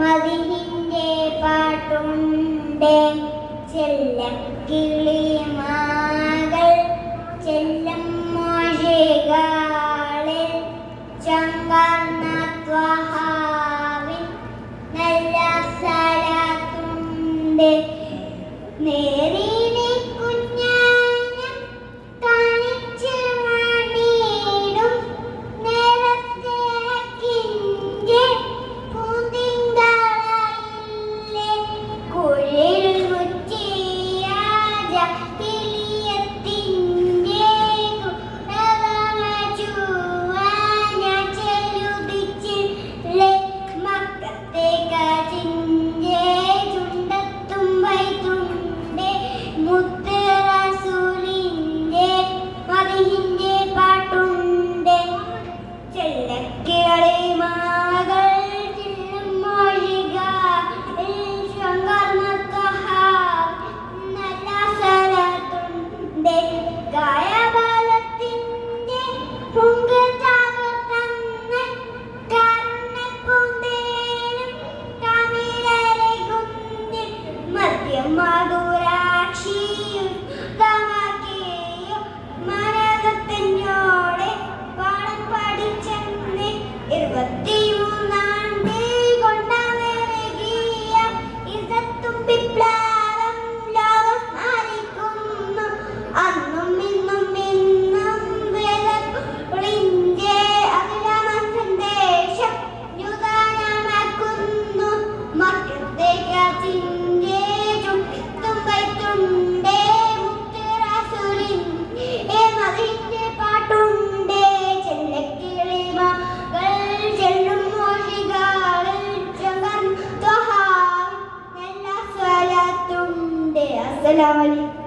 മദിഹിന്റെ പാട്ടുണ്ട് ചെല്ലക്കിളിമാകൾ ചെല്ലം മോശികളിൽ ചങ്കർന്ന ത്വഹാവിൻ നല്ല സലാത്തുണ്ട് നേരിനെ കുഞ്ഞാനം കാണിച്ച് മണിയിടും നേരത്തെ കിഞ്ചെ പൂന്തിങ്കളയിലെ കുഴിൽ മുച്ചിയാജ കിളിയത്തിൻ്റെ ഗുണമചുവാന ചെലുതിച്ചില്ലേ മക്കത്തെ കാജിൻ്റെ ചുണ്ടത്തും വൈതുണ്ട് മുത്ത് റസൂലിൻ്റെ മദിഹിൻ്റെ പാട്ടുണ്ട് ചെല്ലക്കിളി മകൾ ചെല്ലും മൊഴികളിൽ ശങ്കർന്ന നല്ല സലത്തുണ്ട് ഗായബലത്തിൻ്റെ പൊങ്ക് തകർത്തന്ന് കർണപ്പുന്തേനും കവിളരെ കുന്നിൽ മദ്യം മധുരാക്ഷിയും തമകയും മനകത്തിനോടെ പാടം പഠിച്ചെന്ന് 23 കൊണ്ടവരകിയ ഇസത്തും വിപ്ലവം ലോകം സ്മരിക്കുന്നു അന്നും ഇന്നും വേദപ്പൊളിൻ്റെ അഖിലമ സന്ദേശം യുഗനമക്കുന്നു മക്കത്തെ കാറ്റിൻ്റെ ചുണ്ടും വൈത്തുണ്ടേ മുത്ത് റസൂലിൻ്റെ മദിഹിൻ്റെ പാട്ടുണ്ട് ചെല്ലക്കിളി മകൾ ചെല്ലും മോശികളിൽ ചങ്കർന്ന ത്വഹാവിൻ നല്ല സ്വലാത്തുണ്ട്. അസ്സലാമു അലൈക്കും.